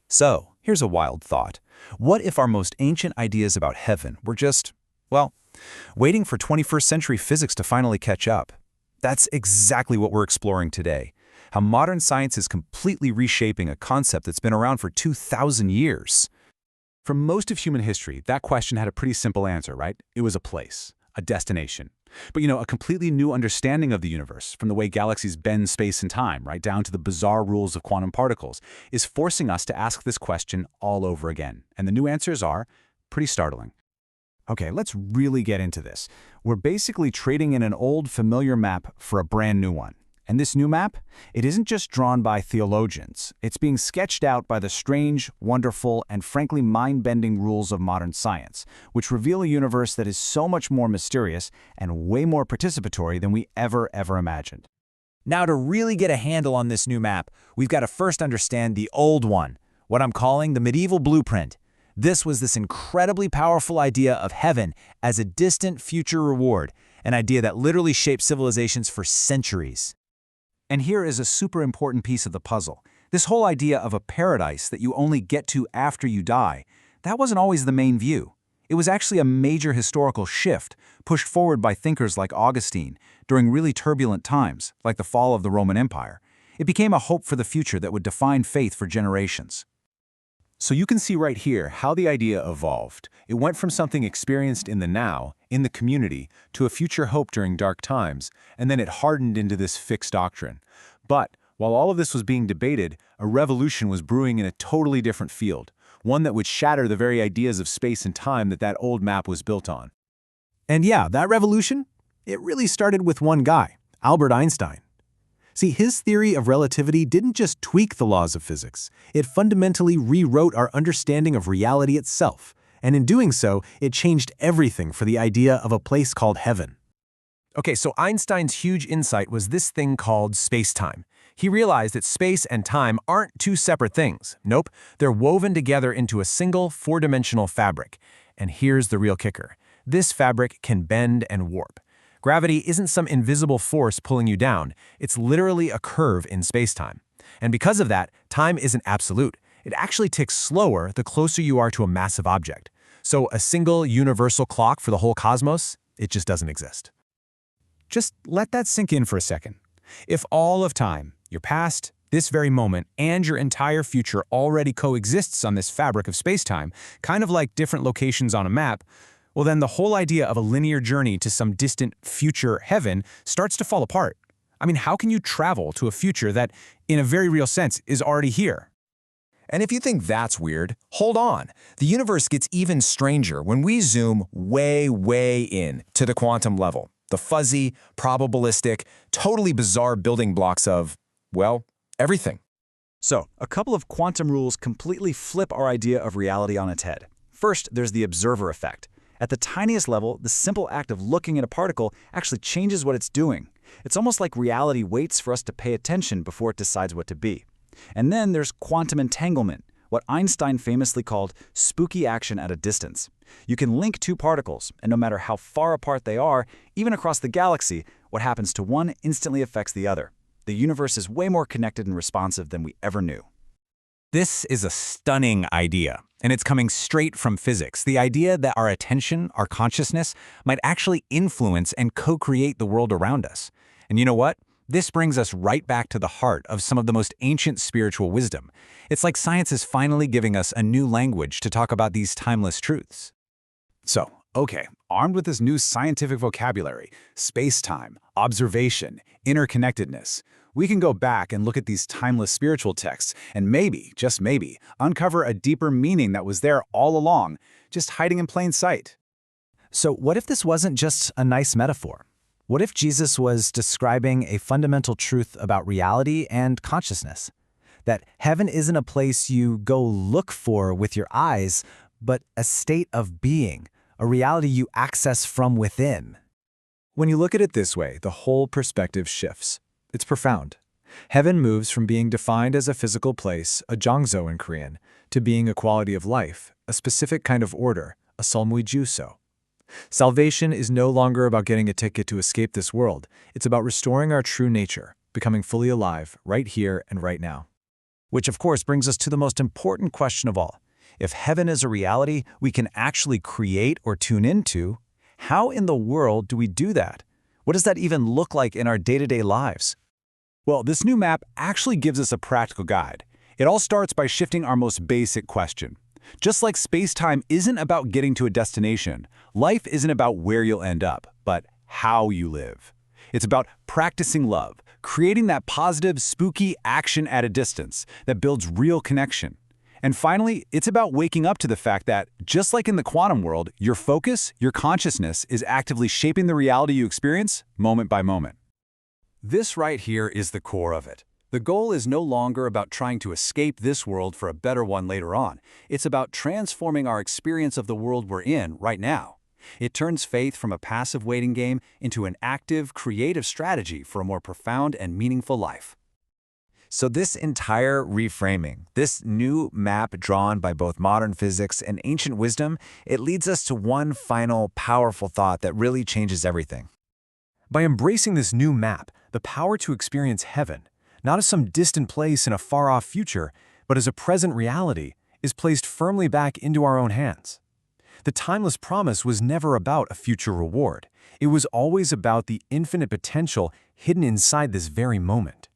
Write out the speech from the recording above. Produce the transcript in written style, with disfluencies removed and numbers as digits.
So, here's a wild thought. What if our most ancient ideas about heaven were just, well, waiting for 21st century physics to finally catch up? That's exactly what we're exploring today. How modern science is completely reshaping a concept that's been around for 2,000 years. For most of human history, that question had a pretty simple answer, right? It was a place, a destination. But a completely new understanding of the universe, from the way galaxies bend space and time, right down to the bizarre rules of quantum particles, is forcing us to ask this question all over again. And the new answers are pretty startling. Okay, let's really get into this. We're basically trading in an old familiar map for a brand new one. And this new map, it isn't just drawn by theologians. It's being sketched out by the strange, wonderful, and frankly mind-bending rules of modern science, which reveal a universe that is so much more mysterious and way more participatory than we ever imagined. Now, to really get a handle on this new map, we've got to first understand the old one, what I'm calling the medieval blueprint. This was this incredibly powerful idea of heaven as a distant future reward, an idea that literally shaped civilizations for centuries. And here is a super important piece of the puzzle. This whole idea of a paradise that you only get to after you die, that wasn't always the main view. It was actually a major historical shift, pushed forward by thinkers like Augustine during really turbulent times, like the fall of the Roman Empire. It became a hope for the future that would define faith for generations. So you can see right here how the idea evolved. It went from something experienced in the now, in the community, to a future hope during dark times, and then it hardened into this fixed doctrine. But while all of this was being debated, a revolution was brewing in a totally different field, one that would shatter the very ideas of space and time that old map was built on. And yeah, that revolution, it really started with one guy, Albert Einstein. See, his theory of relativity didn't just tweak the laws of physics, it fundamentally rewrote our understanding of reality itself. And in doing so, it changed everything for the idea of a place called heaven. Okay, so Einstein's huge insight was this thing called space-time. He realized that space and time aren't two separate things. Nope, they're woven together into a single four-dimensional fabric. And here's the real kicker. This fabric can bend and warp. Gravity isn't some invisible force pulling you down. It's literally a curve in space-time. And because of that, time isn't absolute. It actually ticks slower the closer you are to a massive object. So a single universal clock for the whole cosmos, it just doesn't exist. Just let that sink in for a second. If all of time, your past, this very moment, and your entire future already coexists on this fabric of space-time, kind of like different locations on a map, well then the whole idea of a linear journey to some distant future heaven starts to fall apart. I mean, how can you travel to a future that, in a very real sense, is already here? And if you think that's weird, hold on. The universe gets even stranger when we zoom way in to the quantum level. The fuzzy, probabilistic, totally bizarre building blocks of, well, everything. So, a couple of quantum rules completely flip our idea of reality on its head. First, there's the observer effect. At the tiniest level, the simple act of looking at a particle actually changes what it's doing. It's almost like reality waits for us to pay attention before it decides what to be. And then there's quantum entanglement, what Einstein famously called spooky action at a distance. You can link two particles, and no matter how far apart they are, even across the galaxy, what happens to one instantly affects the other. The universe is way more connected and responsive than we ever knew. This is a stunning idea, and it's coming straight from physics. The idea that our attention, our consciousness, might actually influence and co-create the world around us. And you know what? This brings us right back to the heart of some of the most ancient spiritual wisdom. It's like science is finally giving us a new language to talk about these timeless truths. So, okay, armed with this new scientific vocabulary, space-time, observation, interconnectedness, we can go back and look at these timeless spiritual texts and maybe, just maybe, uncover a deeper meaning that was there all along, just hiding in plain sight. So what if this wasn't just a nice metaphor? What if Jesus was describing a fundamental truth about reality and consciousness? That heaven isn't a place you go look for with your eyes, but a state of being, a reality you access from within. When you look at it this way, the whole perspective shifts. It's profound. Heaven moves from being defined as a physical place, a jongso in Korean, to being a quality of life, a specific kind of order, a solmuijuso. Salvation is no longer about getting a ticket to escape this world. It's about restoring our true nature, becoming fully alive right here and right now. Which of course brings us to the most important question of all. If heaven is a reality we can actually create or tune into, how in the world do we do that? What does that even look like in our day-to-day lives? Well, this new map actually gives us a practical guide. It all starts by shifting our most basic question. Just like space-time isn't about getting to a destination, life isn't about where you'll end up, but how you live. It's about practicing love, creating that positive, spooky action at a distance that builds real connection. And finally, it's about waking up to the fact that, just like in the quantum world, your focus, your consciousness is actively shaping the reality you experience moment by moment. This right here is the core of it. The goal is no longer about trying to escape this world for a better one later on. It's about transforming our experience of the world we're in right now. It turns faith from a passive waiting game into an active, creative strategy for a more profound and meaningful life. So this entire reframing, this new map drawn by both modern physics and ancient wisdom, it leads us to one final powerful thought that really changes everything. By embracing this new map, the power to experience heaven, not as some distant place in a far-off future, but as a present reality, is placed firmly back into our own hands. The timeless promise was never about a future reward. It was always about the infinite potential hidden inside this very moment.